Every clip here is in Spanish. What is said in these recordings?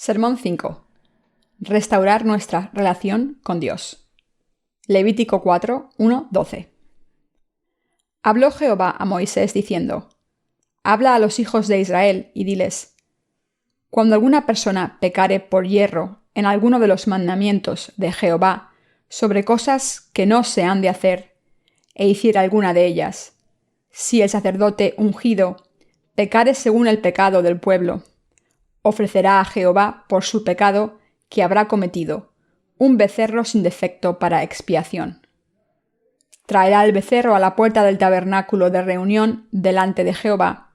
Sermón 5. Restaurar nuestra relación con Dios. Levítico 4, 1, 12. Habló Jehová a Moisés diciendo: Habla a los hijos de Israel y diles: Cuando alguna persona pecare por yerro en alguno de los mandamientos de Jehová sobre cosas que no se han de hacer, e hiciera alguna de ellas, si el sacerdote ungido pecare según el pecado del pueblo, ofrecerá a Jehová por su pecado que habrá cometido un becerro sin defecto para expiación. Traerá el becerro a la puerta del tabernáculo de reunión delante de Jehová,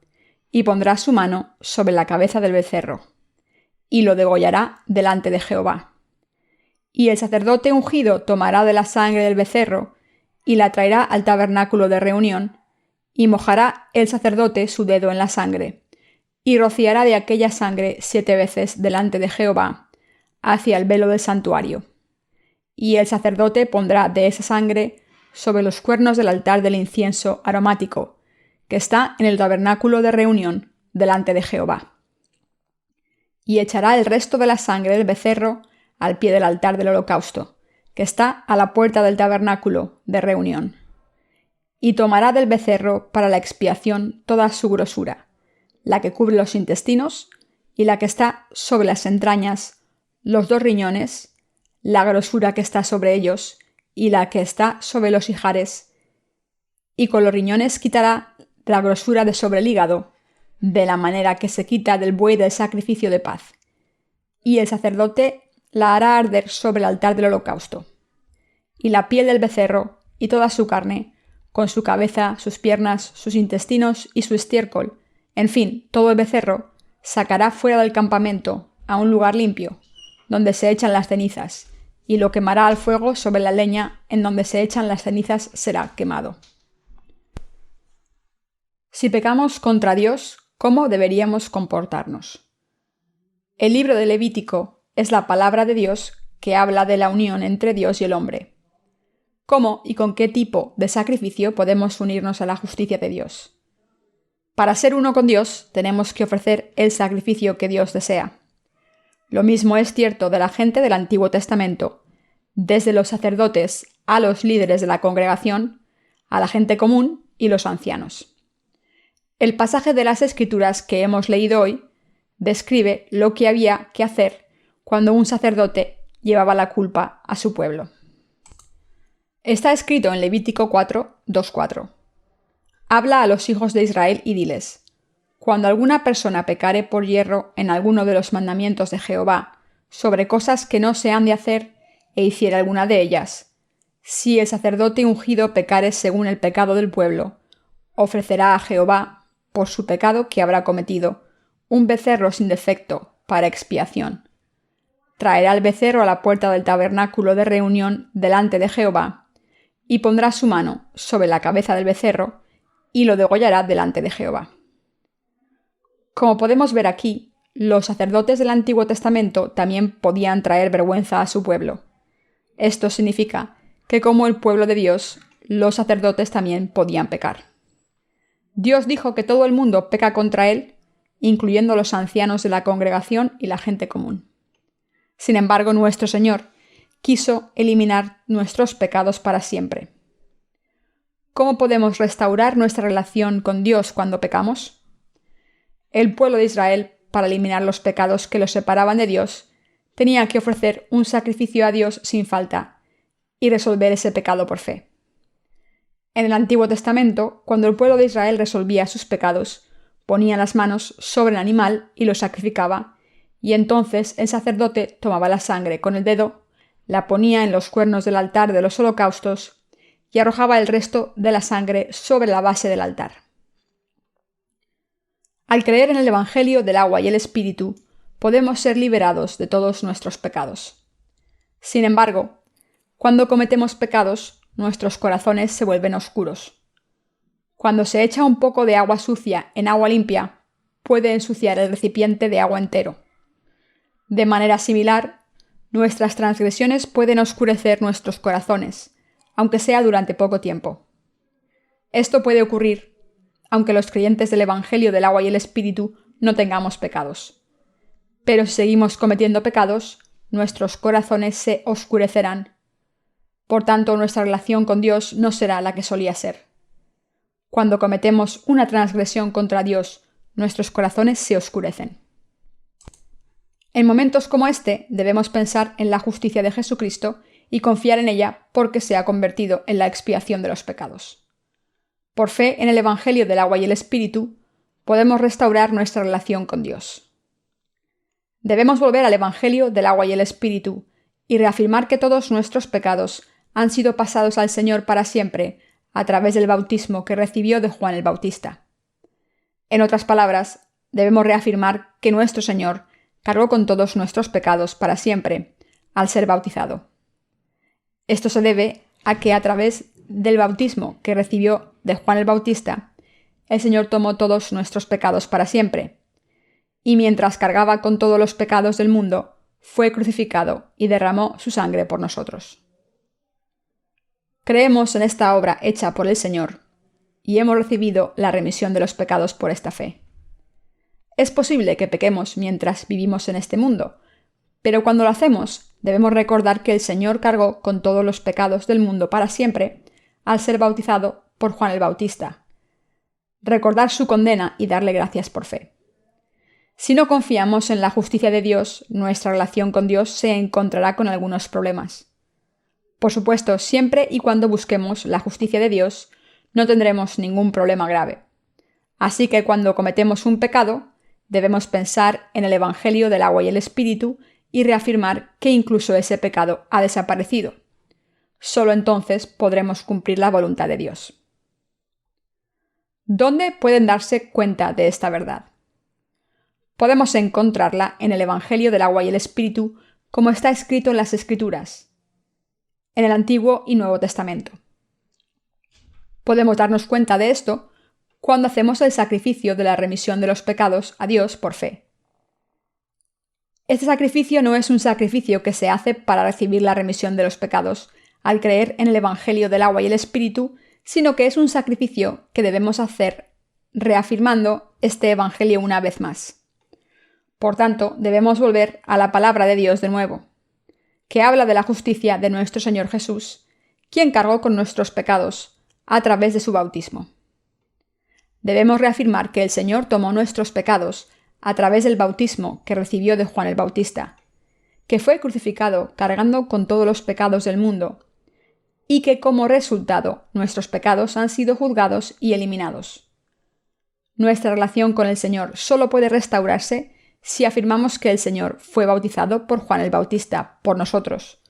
y pondrá su mano sobre la cabeza del becerro, y lo degollará delante de Jehová. Y el sacerdote ungido tomará de la sangre del becerro, y la traerá al tabernáculo de reunión, y mojará el sacerdote su dedo en la sangre, y rociará de aquella sangre 7 veces delante de Jehová, hacia el velo del santuario. Y el sacerdote pondrá de esa sangre sobre los cuernos del altar del incienso aromático, que está en el tabernáculo de reunión delante de Jehová. Y echará el resto de la sangre del becerro al pie del altar del holocausto, que está a la puerta del tabernáculo de reunión. Y tomará del becerro para la expiación toda su grosura, la que cubre los intestinos y la que está sobre las entrañas, los 2 riñones, la grosura que está sobre ellos y la que está sobre los ijares, y con los riñones quitará la grosura de sobre el hígado, de la manera que se quita del buey del sacrificio de paz. Y el sacerdote la hará arder sobre el altar del holocausto. Y la piel del becerro y toda su carne, con su cabeza, sus piernas, sus intestinos y su estiércol, en fin, todo el becerro, sacará fuera del campamento, a un lugar limpio, donde se echan las cenizas, y lo quemará al fuego sobre la leña en donde se echan las cenizas será quemado. Si pecamos contra Dios, ¿cómo deberíamos comportarnos? El libro de Levítico es la palabra de Dios que habla de la unión entre Dios y el hombre. ¿Cómo y con qué tipo de sacrificio podemos unirnos a la justicia de Dios? Para ser uno con Dios, tenemos que ofrecer el sacrificio que Dios desea. Lo mismo es cierto de la gente del Antiguo Testamento, desde los sacerdotes a los líderes de la congregación, a la gente común y los ancianos. El pasaje de las Escrituras que hemos leído hoy describe lo que había que hacer cuando un sacerdote llevaba la culpa a su pueblo. Está escrito en Levítico 4, 2-4. Habla a los hijos de Israel y diles: Cuando alguna persona pecare por yerro en alguno de los mandamientos de Jehová sobre cosas que no se han de hacer, e hiciera alguna de ellas, si el sacerdote ungido pecare según el pecado del pueblo, ofrecerá a Jehová, por su pecado que habrá cometido, un becerro sin defecto para expiación. Traerá el becerro a la puerta del tabernáculo de reunión delante de Jehová, y pondrá su mano sobre la cabeza del becerro, y lo degollará delante de Jehová. Como podemos ver aquí, los sacerdotes del Antiguo Testamento también podían traer vergüenza a su pueblo. Esto significa que, como el pueblo de Dios, los sacerdotes también podían pecar. Dios dijo que todo el mundo peca contra él, incluyendo los ancianos de la congregación y la gente común. Sin embargo, nuestro Señor quiso eliminar nuestros pecados para siempre. ¿Cómo podemos restaurar nuestra relación con Dios cuando pecamos? El pueblo de Israel, para eliminar los pecados que los separaban de Dios, tenía que ofrecer un sacrificio a Dios sin falta y resolver ese pecado por fe. En el Antiguo Testamento, cuando el pueblo de Israel resolvía sus pecados, ponía las manos sobre el animal y lo sacrificaba, y entonces el sacerdote tomaba la sangre con el dedo, la ponía en los cuernos del altar de los holocaustos y arrojaba el resto de la sangre sobre la base del altar. Al creer en el Evangelio del agua y el Espíritu, podemos ser liberados de todos nuestros pecados. Sin embargo, cuando cometemos pecados, nuestros corazones se vuelven oscuros. Cuando se echa un poco de agua sucia en agua limpia, puede ensuciar el recipiente de agua entero. De manera similar, nuestras transgresiones pueden oscurecer nuestros corazones, aunque sea durante poco tiempo. Esto puede ocurrir aunque los creyentes del Evangelio del agua y el Espíritu no tengamos pecados. Pero si seguimos cometiendo pecados, nuestros corazones se oscurecerán. Por tanto, nuestra relación con Dios no será la que solía ser. Cuando cometemos una transgresión contra Dios, nuestros corazones se oscurecen. En momentos como este, debemos pensar en la justicia de Jesucristo y confiar en ella porque se ha convertido en la expiación de los pecados. Por fe en el Evangelio del agua y el Espíritu, podemos restaurar nuestra relación con Dios. Debemos volver al Evangelio del agua y el Espíritu y reafirmar que todos nuestros pecados han sido pasados al Señor para siempre a través del bautismo que recibió de Juan el Bautista. En otras palabras, debemos reafirmar que nuestro Señor cargó con todos nuestros pecados para siempre al ser bautizado. Esto se debe a que a través del bautismo que recibió de Juan el Bautista, el Señor tomó todos nuestros pecados para siempre, y mientras cargaba con todos los pecados del mundo, fue crucificado y derramó su sangre por nosotros. Creemos en esta obra hecha por el Señor, y hemos recibido la remisión de los pecados por esta fe. Es posible que pequemos mientras vivimos en este mundo, pero cuando lo hacemos, debemos recordar que el Señor cargó con todos los pecados del mundo para siempre al ser bautizado por Juan el Bautista. Recordar su condena y darle gracias por fe. Si no confiamos en la justicia de Dios, nuestra relación con Dios se encontrará con algunos problemas. Por supuesto, siempre y cuando busquemos la justicia de Dios, no tendremos ningún problema grave. Así que cuando cometemos un pecado, debemos pensar en el Evangelio del agua y el Espíritu y reafirmar que incluso ese pecado ha desaparecido. Solo entonces podremos cumplir la voluntad de Dios. ¿Dónde pueden darse cuenta de esta verdad? Podemos encontrarla en el Evangelio del agua y el Espíritu, como está escrito en las Escrituras, en el Antiguo y Nuevo Testamento. Podemos darnos cuenta de esto cuando hacemos el sacrificio de la remisión de los pecados a Dios por fe. Este sacrificio no es un sacrificio que se hace para recibir la remisión de los pecados al creer en el Evangelio del agua y el Espíritu, sino que es un sacrificio que debemos hacer reafirmando este Evangelio una vez más. Por tanto, debemos volver a la palabra de Dios de nuevo, que habla de la justicia de nuestro Señor Jesús, quien cargó con nuestros pecados a través de su bautismo. Debemos reafirmar que el Señor tomó nuestros pecados a través del bautismo que recibió de Juan el Bautista, que fue crucificado cargando con todos los pecados del mundo, y que como resultado nuestros pecados han sido juzgados y eliminados. Nuestra relación con el Señor solo puede restaurarse si afirmamos que el Señor fue bautizado por Juan el Bautista, por nosotros,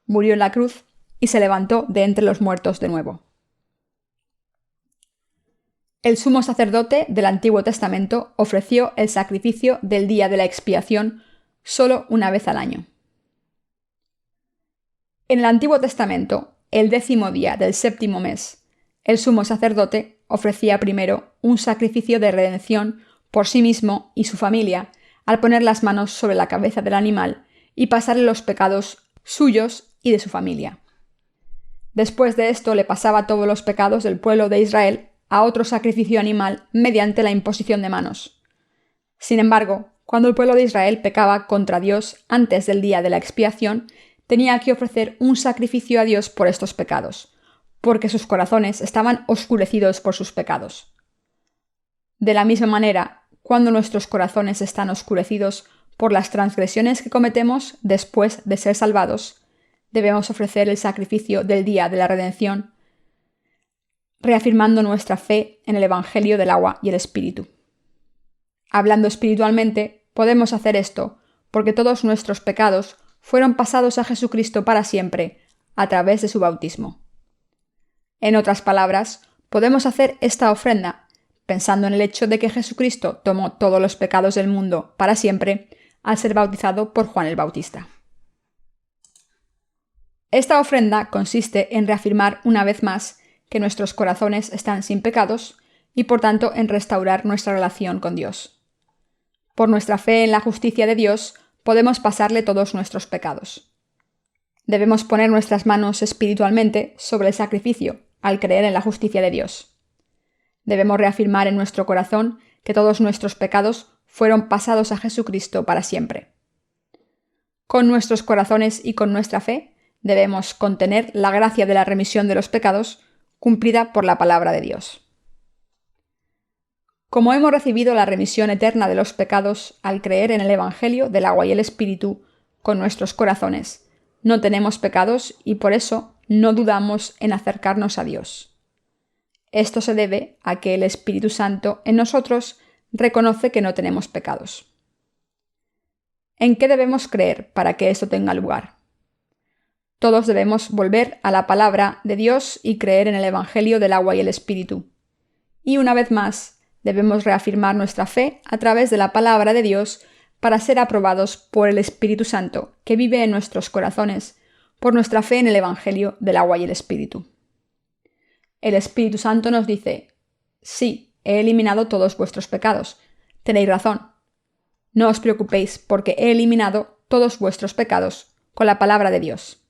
murió en la cruz y se levantó de entre los muertos de nuevo. El sumo sacerdote del Antiguo Testamento ofreció el sacrificio del día de la expiación solo una vez al año. En el Antiguo Testamento, el 10º día del 7º mes, el sumo sacerdote ofrecía primero un sacrificio de redención por sí mismo y su familia al poner las manos sobre la cabeza del animal y pasarle los pecados suyos y de su familia. Después de esto le pasaba todos los pecados del pueblo de Israel a otro sacrificio animal mediante la imposición de manos. Sin embargo, cuando el pueblo de Israel pecaba contra Dios antes del día de la expiación, tenía que ofrecer un sacrificio a Dios por estos pecados, porque sus corazones estaban oscurecidos por sus pecados. De la misma manera, cuando nuestros corazones están oscurecidos por las transgresiones que cometemos después de ser salvados, debemos ofrecer el sacrificio del día de la redención, reafirmando nuestra fe en el Evangelio del agua y el Espíritu. Hablando espiritualmente, podemos hacer esto porque todos nuestros pecados fueron pasados a Jesucristo para siempre a través de su bautismo. En otras palabras, podemos hacer esta ofrenda pensando en el hecho de que Jesucristo tomó todos los pecados del mundo para siempre al ser bautizado por Juan el Bautista. Esta ofrenda consiste en reafirmar una vez más que nuestros corazones están sin pecados y por tanto en restaurar nuestra relación con Dios. Por nuestra fe en la justicia de Dios, podemos pasarle todos nuestros pecados. Debemos poner nuestras manos espiritualmente sobre el sacrificio al creer en la justicia de Dios. Debemos reafirmar en nuestro corazón que todos nuestros pecados fueron pasados a Jesucristo para siempre. Con nuestros corazones y con nuestra fe debemos contener la gracia de la remisión de los pecados cumplida por la palabra de Dios. Como hemos recibido la remisión eterna de los pecados al creer en el Evangelio del agua y el Espíritu con nuestros corazones, no tenemos pecados y por eso no dudamos en acercarnos a Dios. Esto se debe a que el Espíritu Santo en nosotros reconoce que no tenemos pecados. ¿En qué debemos creer para que esto tenga lugar? Todos debemos volver a la palabra de Dios y creer en el Evangelio del agua y el Espíritu. Y una vez más, debemos reafirmar nuestra fe a través de la palabra de Dios para ser aprobados por el Espíritu Santo que vive en nuestros corazones por nuestra fe en el Evangelio del agua y el Espíritu. El Espíritu Santo nos dice: sí, he eliminado todos vuestros pecados. Tenéis razón. No os preocupéis porque he eliminado todos vuestros pecados con la palabra de Dios.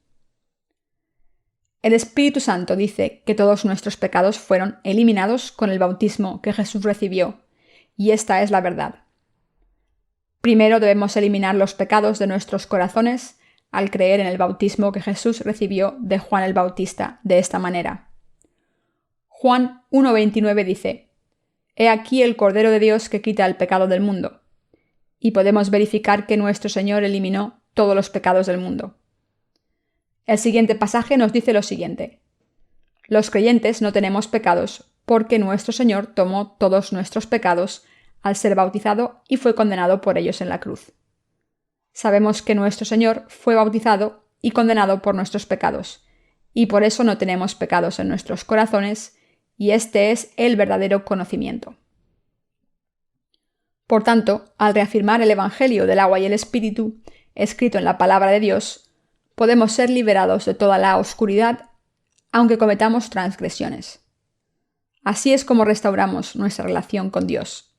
El Espíritu Santo dice que todos nuestros pecados fueron eliminados con el bautismo que Jesús recibió, y esta es la verdad. Primero debemos eliminar los pecados de nuestros corazones al creer en el bautismo que Jesús recibió de Juan el Bautista de esta manera. Juan 1:29 dice: He aquí el Cordero de Dios que quita el pecado del mundo. Y podemos verificar que nuestro Señor eliminó todos los pecados del mundo. El siguiente pasaje nos dice lo siguiente: los creyentes no tenemos pecados porque nuestro Señor tomó todos nuestros pecados al ser bautizado y fue condenado por ellos en la cruz. Sabemos que nuestro Señor fue bautizado y condenado por nuestros pecados, y por eso no tenemos pecados en nuestros corazones, y este es el verdadero conocimiento. Por tanto, al reafirmar el Evangelio del agua y el Espíritu, escrito en la palabra de Dios, podemos ser liberados de toda la oscuridad, aunque cometamos transgresiones. Así es como restauramos nuestra relación con Dios.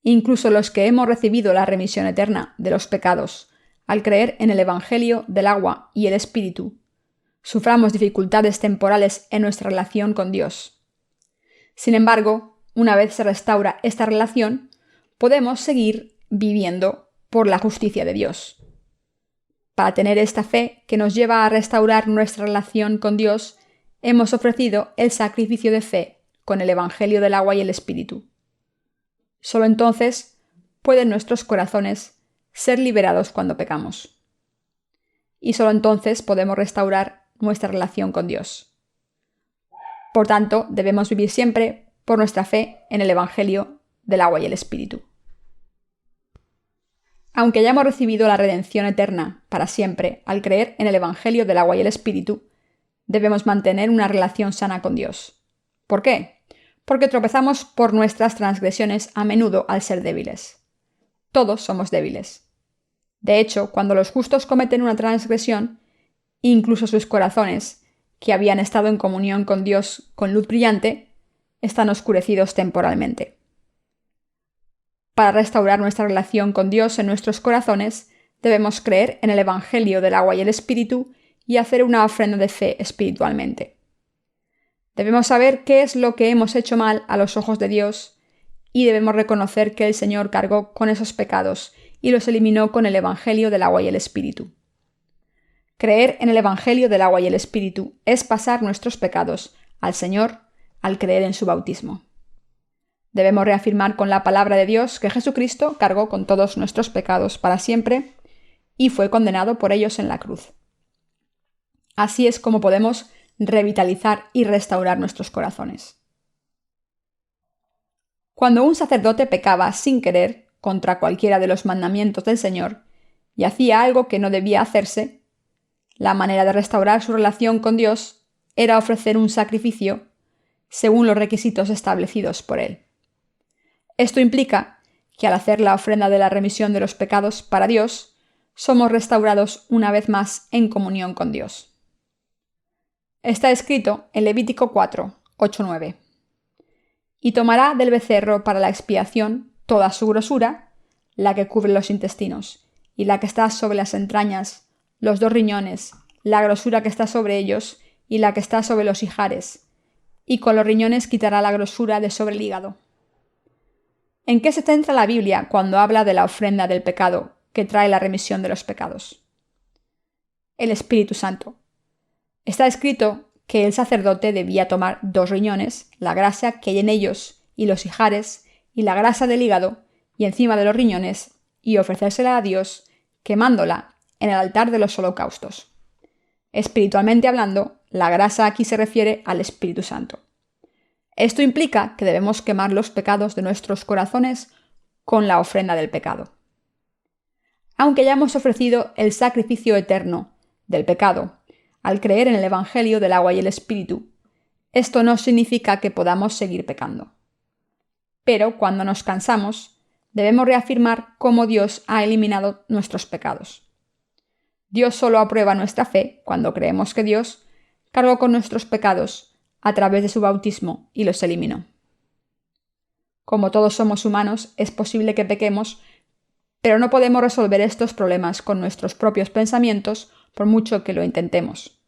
Incluso los que hemos recibido la remisión eterna de los pecados, al creer en el Evangelio del agua y el Espíritu, suframos dificultades temporales en nuestra relación con Dios. Sin embargo, una vez se restaura esta relación, podemos seguir viviendo por la justicia de Dios. Para tener esta fe que nos lleva a restaurar nuestra relación con Dios, hemos ofrecido el sacrificio de fe con el Evangelio del agua y el Espíritu. Solo entonces pueden nuestros corazones ser liberados cuando pecamos. Y solo entonces podemos restaurar nuestra relación con Dios. Por tanto, debemos vivir siempre por nuestra fe en el Evangelio del agua y el Espíritu. Aunque hayamos recibido la redención eterna para siempre al creer en el Evangelio del agua y el Espíritu, debemos mantener una relación sana con Dios. ¿Por qué? Porque tropezamos por nuestras transgresiones a menudo al ser débiles. Todos somos débiles. De hecho, cuando los justos cometen una transgresión, incluso sus corazones, que habían estado en comunión con Dios con luz brillante, están oscurecidos temporalmente. Para restaurar nuestra relación con Dios en nuestros corazones, debemos creer en el Evangelio del agua y el Espíritu y hacer una ofrenda de fe espiritualmente. Debemos saber qué es lo que hemos hecho mal a los ojos de Dios y debemos reconocer que el Señor cargó con esos pecados y los eliminó con el Evangelio del agua y el Espíritu. Creer en el Evangelio del agua y el Espíritu es pasar nuestros pecados al Señor al creer en su bautismo. Debemos reafirmar con la palabra de Dios que Jesucristo cargó con todos nuestros pecados para siempre y fue condenado por ellos en la cruz. Así es como podemos revitalizar y restaurar nuestros corazones. Cuando un sacerdote pecaba sin querer contra cualquiera de los mandamientos del Señor y hacía algo que no debía hacerse, la manera de restaurar su relación con Dios era ofrecer un sacrificio según los requisitos establecidos por él. Esto implica que al hacer la ofrenda de la remisión de los pecados para Dios, somos restaurados una vez más en comunión con Dios. Está escrito en Levítico 4, 8-9. Y tomará del becerro para la expiación toda su grosura, la que cubre los intestinos, y la que está sobre las entrañas, los 2 riñones, la grosura que está sobre ellos, y la que está sobre los ijares, y con los riñones quitará la grosura de sobre el hígado. ¿En qué se centra la Biblia cuando habla de la ofrenda del pecado que trae la remisión de los pecados. El Espíritu Santo. Está escrito que el sacerdote debía tomar 2 riñones, la grasa que hay en ellos y los ijares, y la grasa del hígado, y encima de los riñones, y ofrecérsela a Dios, quemándola en el altar de los holocaustos. Espiritualmente hablando, la grasa aquí se refiere al Espíritu Santo. Esto implica que debemos quemar los pecados de nuestros corazones con la ofrenda del pecado. Aunque hayamos ofrecido el sacrificio eterno del pecado al creer en el Evangelio del agua y el Espíritu, esto no significa que podamos seguir pecando. Pero cuando nos cansamos, debemos reafirmar cómo Dios ha eliminado nuestros pecados. Dios solo aprueba nuestra fe cuando creemos que Dios cargó con nuestros pecados a través de su bautismo y los eliminó. Como todos somos humanos, es posible que pequemos, pero no podemos resolver estos problemas con nuestros propios pensamientos por mucho que lo intentemos.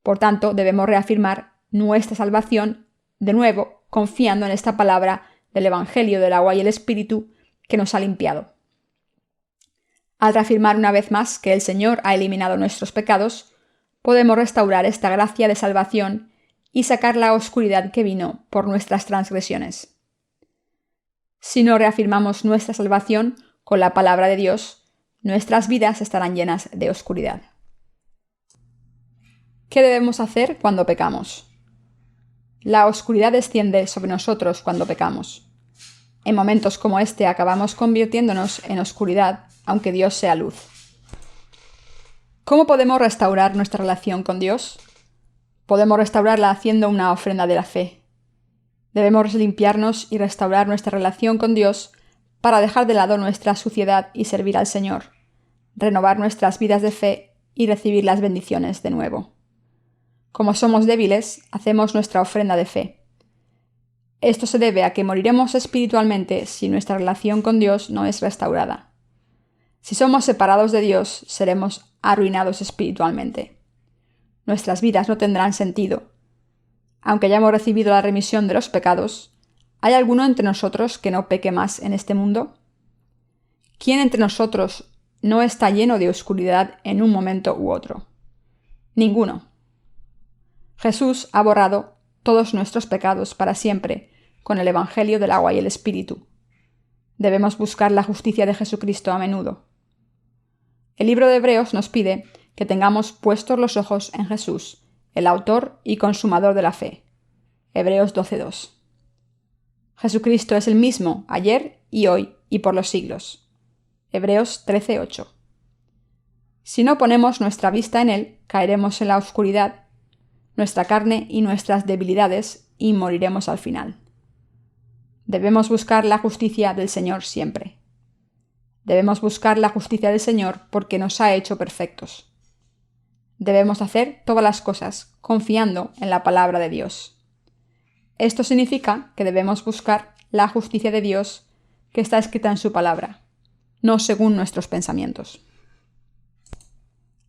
Por tanto, debemos reafirmar nuestra salvación de nuevo, confiando en esta palabra del Evangelio del agua y el Espíritu que nos ha limpiado. Al reafirmar una vez más que el Señor ha eliminado nuestros pecados, podemos restaurar esta gracia de salvación y sacar la oscuridad que vino por nuestras transgresiones. Si no reafirmamos nuestra salvación con la palabra de Dios, nuestras vidas estarán llenas de oscuridad. ¿Qué debemos hacer cuando pecamos? La oscuridad desciende sobre nosotros cuando pecamos. En momentos como este acabamos convirtiéndonos en oscuridad, aunque Dios sea luz. ¿Cómo podemos restaurar nuestra relación con Dios? Podemos restaurarla haciendo una ofrenda de la fe. Debemos limpiarnos y restaurar nuestra relación con Dios para dejar de lado nuestra suciedad y servir al Señor, renovar nuestras vidas de fe y recibir las bendiciones de nuevo. Como somos débiles, hacemos nuestra ofrenda de fe. Esto se debe a que moriremos espiritualmente si nuestra relación con Dios no es restaurada. Si somos separados de Dios, seremos arruinados espiritualmente. Nuestras vidas no tendrán sentido. Aunque hayamos recibido la remisión de los pecados, ¿hay alguno entre nosotros que no peque más en este mundo? ¿Quién entre nosotros no está lleno de oscuridad en un momento u otro? Ninguno. Jesús ha borrado todos nuestros pecados para siempre con el Evangelio del agua y el Espíritu. Debemos buscar la justicia de Jesucristo a menudo. El libro de Hebreos nos pide que tengamos puestos los ojos en Jesús, el autor y consumador de la fe. Hebreos 12:2. Jesucristo es el mismo ayer y hoy y por los siglos. Hebreos 13:8. Si no ponemos nuestra vista en Él, caeremos en la oscuridad, nuestra carne y nuestras debilidades, y moriremos al final. Debemos buscar la justicia del Señor siempre. Debemos buscar la justicia del Señor porque nos ha hecho perfectos. Debemos hacer todas las cosas confiando en la palabra de Dios. Esto significa que debemos buscar la justicia de Dios que está escrita en su palabra, no según nuestros pensamientos.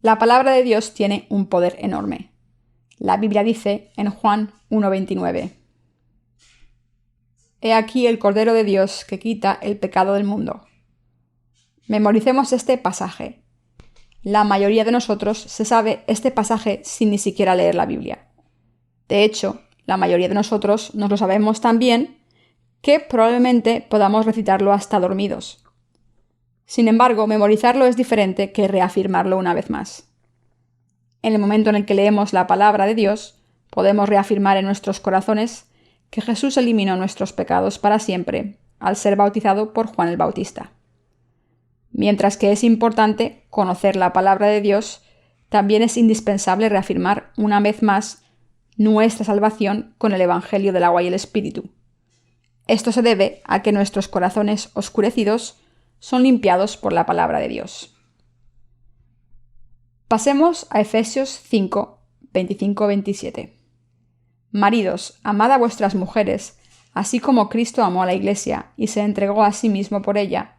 La palabra de Dios tiene un poder enorme. La Biblia dice en Juan 1:29: He aquí el Cordero de Dios que quita el pecado del mundo. Memoricemos este pasaje. La mayoría de nosotros se sabe este pasaje sin ni siquiera leer la Biblia. De hecho, la mayoría de nosotros nos lo sabemos tan bien que probablemente podamos recitarlo hasta dormidos. Sin embargo, memorizarlo es diferente que reafirmarlo una vez más. En el momento en el que leemos la palabra de Dios, podemos reafirmar en nuestros corazones que Jesús eliminó nuestros pecados para siempre al ser bautizado por Juan el Bautista. Mientras que es importante conocer la palabra de Dios, también es indispensable reafirmar una vez más nuestra salvación con el Evangelio del agua y el Espíritu. Esto se debe a que nuestros corazones oscurecidos son limpiados por la palabra de Dios. Pasemos a Efesios 5, 25-27. Maridos, amad a vuestras mujeres, así como Cristo amó a la Iglesia y se entregó a sí mismo por ella,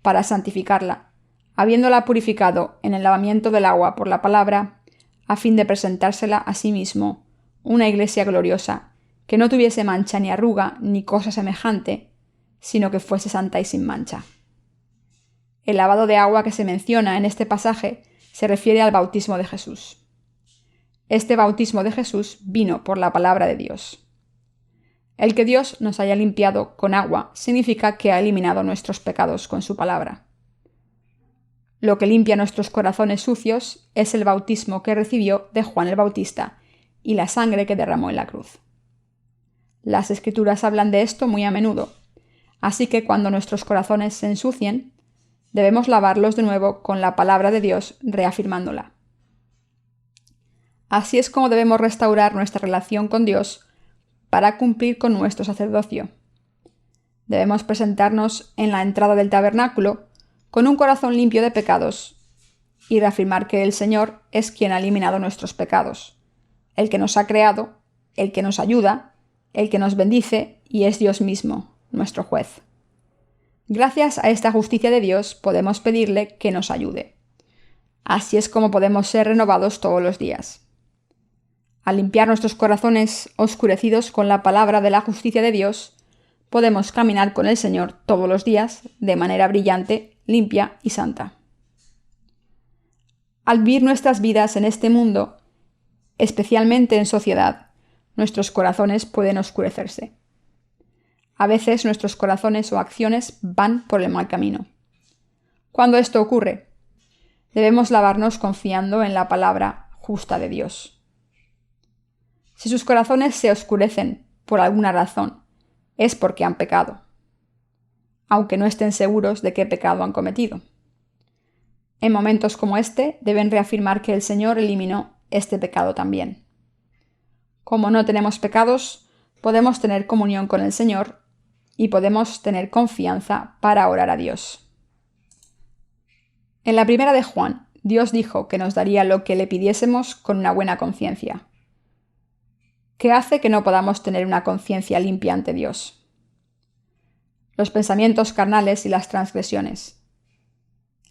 para santificarla, habiéndola purificado en el lavamiento del agua por la palabra, a fin de presentársela a sí mismo, una Iglesia gloriosa, que no tuviese mancha ni arruga ni cosa semejante, sino que fuese santa y sin mancha. El lavado de agua que se menciona en este pasaje se refiere al bautismo de Jesús. Este bautismo de Jesús vino por la palabra de Dios. El que Dios nos haya limpiado con agua significa que ha eliminado nuestros pecados con su palabra. Lo que limpia nuestros corazones sucios es el bautismo que recibió de Juan el Bautista y la sangre que derramó en la cruz. Las Escrituras hablan de esto muy a menudo, así que cuando nuestros corazones se ensucien, debemos lavarlos de nuevo con la palabra de Dios, reafirmándola. Así es como debemos restaurar nuestra relación con Dios para cumplir con nuestro sacerdocio. Debemos presentarnos en la entrada del tabernáculo con un corazón limpio de pecados y reafirmar que el Señor es quien ha eliminado nuestros pecados, el que nos ha creado, el que nos ayuda, el que nos bendice y es Dios mismo, nuestro juez. Gracias a esta justicia de Dios podemos pedirle que nos ayude. Así es como podemos ser renovados todos los días. Al limpiar nuestros corazones oscurecidos con la palabra de la justicia de Dios, podemos caminar con el Señor todos los días de manera brillante, limpia y santa. Al vivir nuestras vidas en este mundo, especialmente en sociedad, nuestros corazones pueden oscurecerse. A veces nuestros corazones o acciones van por el mal camino. Cuando esto ocurre, debemos lavarnos confiando en la palabra justa de Dios. Si sus corazones se oscurecen por alguna razón, es porque han pecado, aunque no estén seguros de qué pecado han cometido. En momentos como este, deben reafirmar que el Señor eliminó este pecado también. Como no tenemos pecados, podemos tener comunión con el Señor y podemos tener confianza para orar a Dios. En la primera de Juan, Dios dijo que nos daría lo que le pidiésemos con una buena conciencia. ¿Qué hace que no podamos tener una conciencia limpia ante Dios? Los pensamientos carnales y las transgresiones.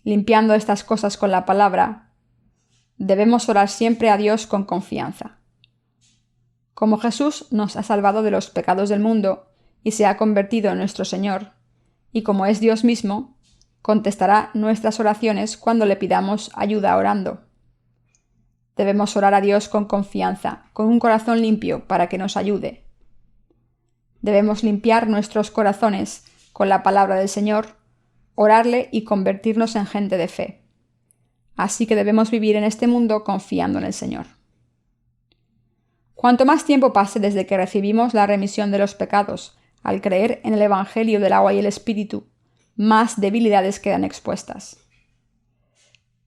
Limpiando estas cosas con la palabra, debemos orar siempre a Dios con confianza. Como Jesús nos ha salvado de los pecados del mundo y se ha convertido en nuestro Señor, y como es Dios mismo, contestará nuestras oraciones cuando le pidamos ayuda orando. Debemos orar a Dios con confianza, con un corazón limpio para que nos ayude. Debemos limpiar nuestros corazones con la palabra del Señor, orarle y convertirnos en gente de fe. Así que debemos vivir en este mundo confiando en el Señor. Cuanto más tiempo pase desde que recibimos la remisión de los pecados, al creer en el Evangelio del agua y el Espíritu, más debilidades quedan expuestas.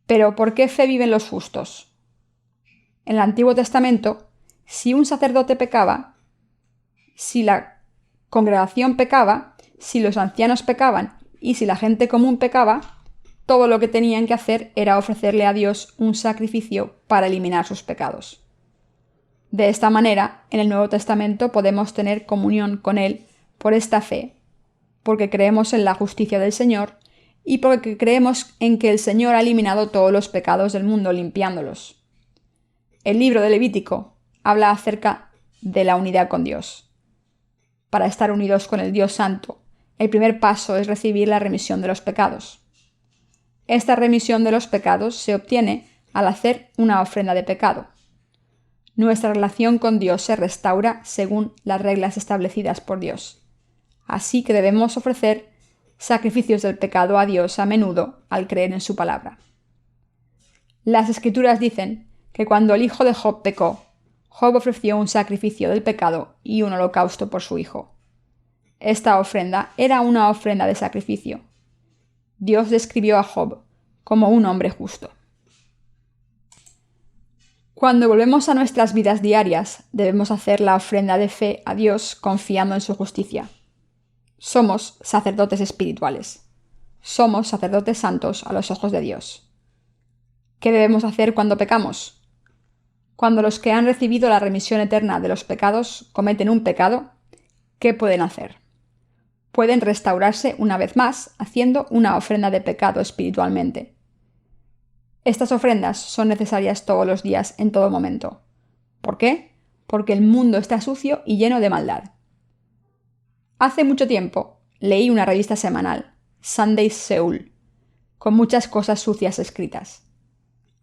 Pero ¿por qué fe viven los justos? En el Antiguo Testamento, si un sacerdote pecaba, si la congregación pecaba, si los ancianos pecaban y si la gente común pecaba, todo lo que tenían que hacer era ofrecerle a Dios un sacrificio para eliminar sus pecados. De esta manera, en el Nuevo Testamento podemos tener comunión con Él por esta fe, porque creemos en la justicia del Señor y porque creemos en que el Señor ha eliminado todos los pecados del mundo limpiándolos. El libro de Levítico habla acerca de la unidad con Dios. Para estar unidos con el Dios Santo, el primer paso es recibir la remisión de los pecados. Esta remisión de los pecados se obtiene al hacer una ofrenda de pecado. Nuestra relación con Dios se restaura según las reglas establecidas por Dios. Así que debemos ofrecer sacrificios del pecado a Dios a menudo al creer en su palabra. Las Escrituras dicen que cuando el hijo de Job pecó, Job ofreció un sacrificio del pecado y un holocausto por su hijo. Esta ofrenda era una ofrenda de sacrificio. Dios describió a Job como un hombre justo. Cuando volvemos a nuestras vidas diarias, debemos hacer la ofrenda de fe a Dios confiando en su justicia. Somos sacerdotes espirituales. Somos sacerdotes santos a los ojos de Dios. ¿Qué debemos hacer cuando pecamos? Cuando los que han recibido la remisión eterna de los pecados cometen un pecado, ¿qué pueden hacer? Pueden restaurarse una vez más haciendo una ofrenda de pecado espiritualmente. Estas ofrendas son necesarias todos los días, en todo momento. ¿Por qué? Porque el mundo está sucio y lleno de maldad. Hace mucho tiempo leí una revista semanal, Sunday Seoul, con muchas cosas sucias escritas.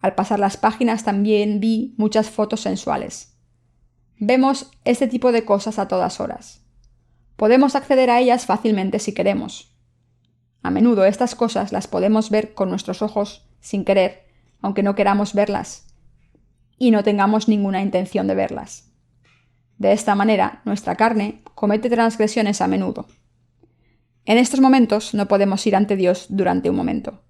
Al pasar las páginas también vi muchas fotos sensuales. Vemos este tipo de cosas a todas horas. Podemos acceder a ellas fácilmente si queremos. A menudo estas cosas las podemos ver con nuestros ojos sin querer, aunque no queramos verlas y no tengamos ninguna intención de verlas. De esta manera, nuestra carne comete transgresiones a menudo. En estos momentos no podemos ir ante Dios durante un momento.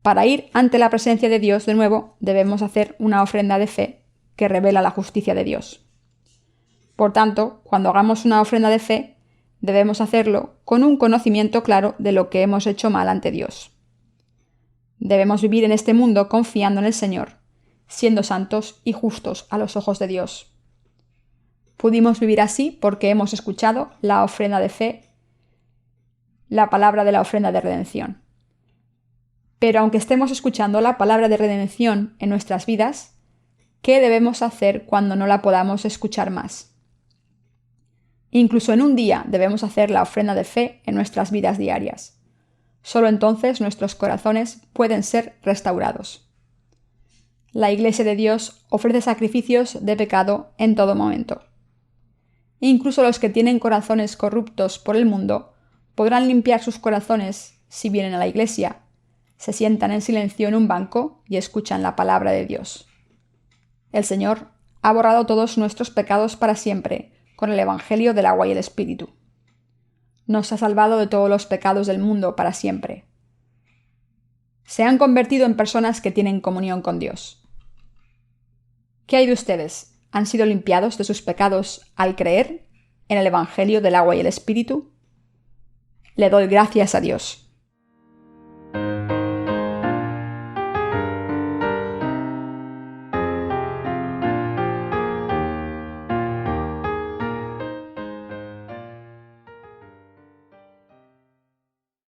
Para ir ante la presencia de Dios de nuevo, debemos hacer una ofrenda de fe que revela la justicia de Dios. Por tanto, cuando hagamos una ofrenda de fe, debemos hacerlo con un conocimiento claro de lo que hemos hecho mal ante Dios. Debemos vivir en este mundo confiando en el Señor, siendo santos y justos a los ojos de Dios. Pudimos vivir así porque hemos escuchado la ofrenda de fe, la palabra de la ofrenda de redención. Pero aunque estemos escuchando la palabra de redención en nuestras vidas, ¿qué debemos hacer cuando no la podamos escuchar más? Incluso en un día debemos hacer la ofrenda de fe en nuestras vidas diarias. Solo entonces nuestros corazones pueden ser restaurados. La Iglesia de Dios ofrece sacrificios de pecado en todo momento. Incluso los que tienen corazones corruptos por el mundo podrán limpiar sus corazones si vienen a la Iglesia, se sientan en silencio en un banco y escuchan la palabra de Dios. El Señor ha borrado todos nuestros pecados para siempre con el Evangelio del agua y el Espíritu. Nos ha salvado de todos los pecados del mundo para siempre. Se han convertido en personas que tienen comunión con Dios. ¿Qué hay de ustedes? ¿Han sido limpiados de sus pecados al creer en el Evangelio del agua y el Espíritu? Le doy gracias a Dios.